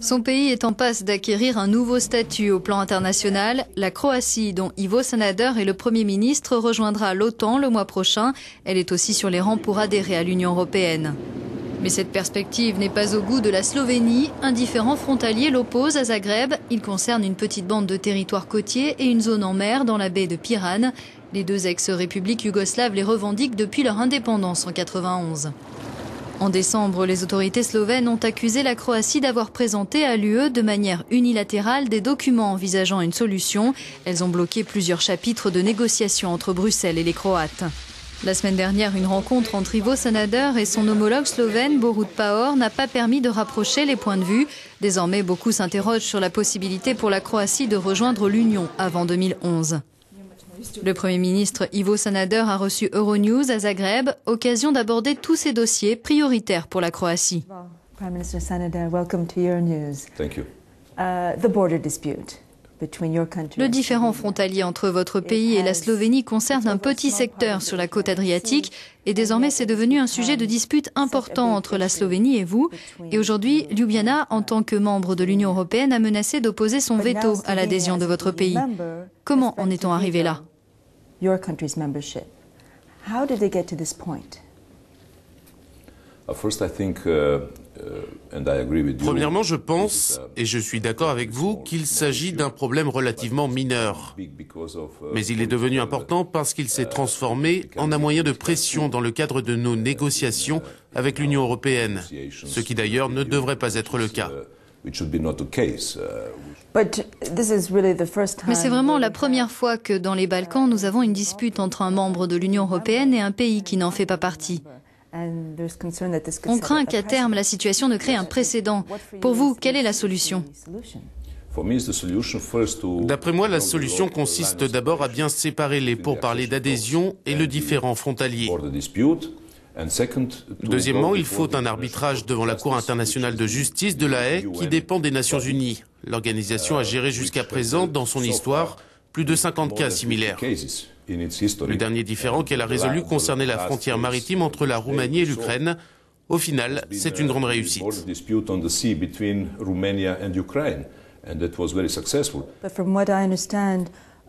Son pays est en passe d'acquérir un nouveau statut au plan international. La Croatie, dont Ivo Sanader est le Premier ministre, rejoindra l'OTAN le mois prochain. Elle est aussi sur les rangs pour adhérer à l'Union européenne. Mais cette perspective n'est pas au goût de la Slovénie. Un différend frontalier l'oppose à Zagreb. Il concerne une petite bande de territoire côtier et une zone en mer dans la baie de Piran. Les deux ex-républiques yougoslaves les revendiquent depuis leur indépendance en 1991. En décembre, les autorités slovènes ont accusé la Croatie d'avoir présenté à l'UE de manière unilatérale des documents envisageant une solution. Elles ont bloqué plusieurs chapitres de négociations entre Bruxelles et les Croates. La semaine dernière, une rencontre entre Ivo Sanader et son homologue slovène Borut Pahor n'a pas permis de rapprocher les points de vue. Désormais, beaucoup s'interrogent sur la possibilité pour la Croatie de rejoindre l'Union avant 2011. Le Premier ministre Ivo Sanader a reçu Euronews à Zagreb, occasion d'aborder tous ces dossiers prioritaires pour la Croatie. Prime Minister Sanader, welcome to Euronews. Thank you. The border dispute between your country. Le différend frontalier entre votre pays et la Slovénie concerne un petit secteur sur la côte adriatique et désormais c'est devenu un sujet de dispute important entre la Slovénie et vous. Et aujourd'hui, Ljubljana, en tant que membre de l'Union européenne, a menacé d'opposer son veto à l'adhésion de votre pays. Comment en est-on arrivé là? Your country's membership. How did they get to this point? First, I think, and I agree with you. Premièrement, je pense, et je suis d'accord avec vous, qu'il s'agit d'un problème relativement mineur. Mais il est devenu important parce qu'il s'est transformé en un moyen de pression dans le cadre de nos négociations avec l'Union européenne, ce qui d'ailleurs ne devrait pas être le cas. Mais c'est vraiment la première fois que dans les Balkans, nous avons une dispute entre un membre de l'Union européenne et un pays qui n'en fait pas partie. On craint qu'à terme, la situation ne crée un précédent. Pour vous, quelle est la solution? D'après moi, la solution consiste d'abord à bien séparer les pourparlers d'adhésion et le différend frontalier. Deuxièmement, il faut un arbitrage devant la Cour internationale de justice de La Haye qui dépend des Nations unies. L'organisation a géré jusqu'à présent, dans son histoire, plus de 50 cas similaires. Le dernier différend qu'elle a résolu concernait la frontière maritime entre la Roumanie et l'Ukraine. Au final, c'est une grande réussite.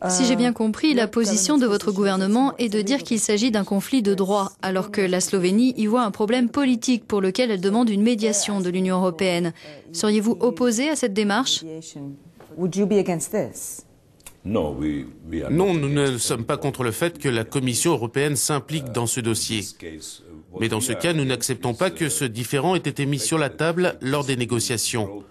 Si j'ai bien compris, la position de votre gouvernement est de dire qu'il s'agit d'un conflit de droit, alors que la Slovénie y voit un problème politique pour lequel elle demande une médiation de l'Union européenne. Seriez-vous opposé à cette démarche? Non, nous ne sommes pas contre le fait que la Commission européenne s'implique dans ce dossier. Mais dans ce cas, nous n'acceptons pas que ce différend ait été mis sur la table lors des négociations.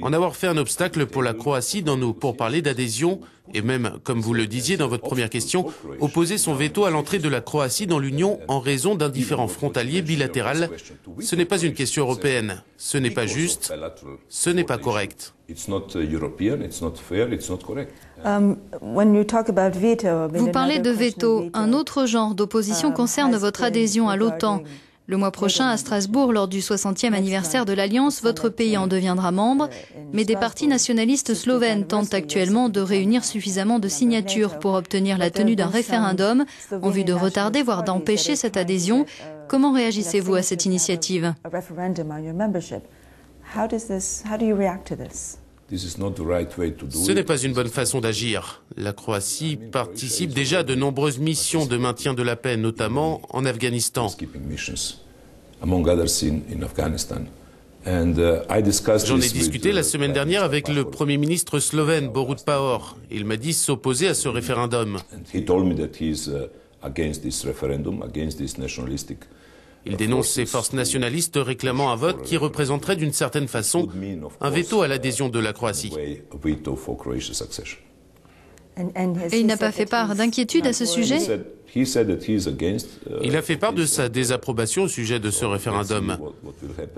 En avoir fait un obstacle pour la Croatie dans nos pourparlers d'adhésion, et même, comme vous le disiez dans votre première question, opposer son veto à l'entrée de la Croatie dans l'Union en raison d'un différend frontalier bilatéral, ce n'est pas une question européenne, ce n'est pas juste, ce n'est pas correct. Vous parlez de veto. Un autre genre d'opposition concerne votre adhésion à l'OTAN. Le mois prochain, à Strasbourg, lors du 60e anniversaire de l'Alliance, votre pays en deviendra membre. Mais des partis nationalistes slovènes tentent actuellement de réunir suffisamment de signatures pour obtenir la tenue d'un référendum en vue de retarder, voire d'empêcher cette adhésion. Comment réagissez-vous à cette initiative? Ce n'est pas une bonne façon d'agir. La Croatie participe déjà à de nombreuses missions de maintien de la paix, notamment en Afghanistan. J'en ai discuté la semaine dernière avec le Premier ministre slovène Borut Pahor. Il m'a dit s'opposer à ce référendum. Il dénonce ces forces nationalistes réclamant un vote qui représenterait d'une certaine façon un veto à l'adhésion de la Croatie. Et il n'a pas fait part d'inquiétude à ce sujet? Il a fait part de sa désapprobation au sujet de ce référendum.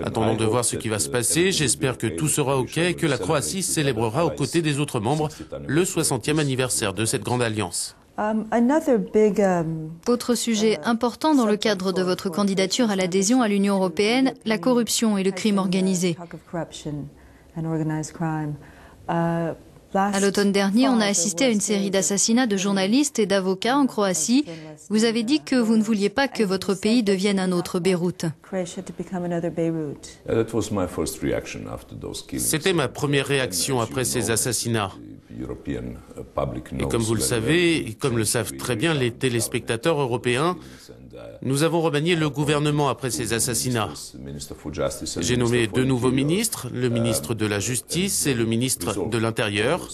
Attendons de voir ce qui va se passer. J'espère que tout sera OK et que la Croatie célébrera aux côtés des autres membres le 60e anniversaire de cette grande alliance. Autre sujet important dans le cadre de votre candidature à l'adhésion à l'Union européenne, la corruption et le crime organisé. À l'automne dernier, on a assisté à une série d'assassinats de journalistes et d'avocats en Croatie. Vous avez dit que vous ne vouliez pas que votre pays devienne un autre Beyrouth. C'était ma première réaction après ces assassinats. Et comme vous le savez, et comme le savent très bien les téléspectateurs européens, nous avons remanié le gouvernement après ces assassinats. J'ai nommé 2 nouveaux ministres, le ministre de la Justice et le ministre de l'Intérieur.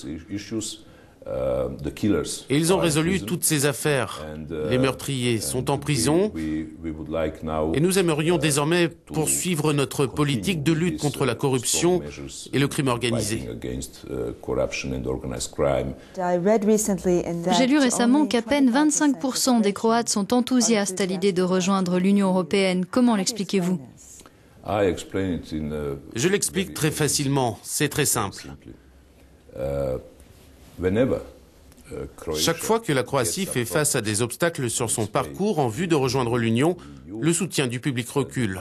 Et ils ont résolu toutes ces affaires. Les meurtriers sont en prison et nous aimerions désormais poursuivre notre politique de lutte contre la corruption et le crime organisé. J'ai lu récemment qu'à peine 25% des Croates sont enthousiastes à l'idée de rejoindre l'Union européenne. Comment l'expliquez-vous? Je l'explique très facilement, c'est très simple. Chaque fois que la Croatie fait face à des obstacles sur son parcours en vue de rejoindre l'Union, le soutien du public recule.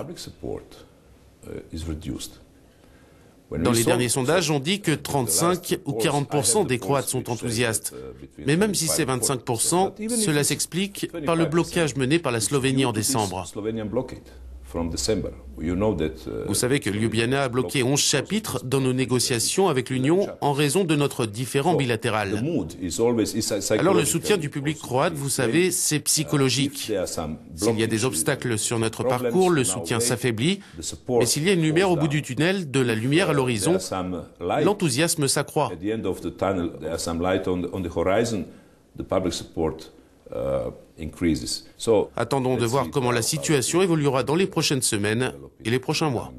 Dans les derniers sondages, on dit que 35 ou 40% des Croates sont enthousiastes. Mais même si c'est 25%, cela s'explique par le blocage mené par la Slovénie en décembre. Vous savez que Ljubljana a bloqué 11 chapitres dans nos négociations avec l'Union en raison de notre différend bilatéral. Alors le soutien du public croate, vous savez, c'est psychologique. S'il y a des obstacles sur notre parcours, le soutien s'affaiblit. Mais s'il y a une lumière au bout du tunnel, de la lumière à l'horizon, l'enthousiasme s'accroît. Attendons de voir comment la situation évoluera dans les prochaines semaines et les prochains mois.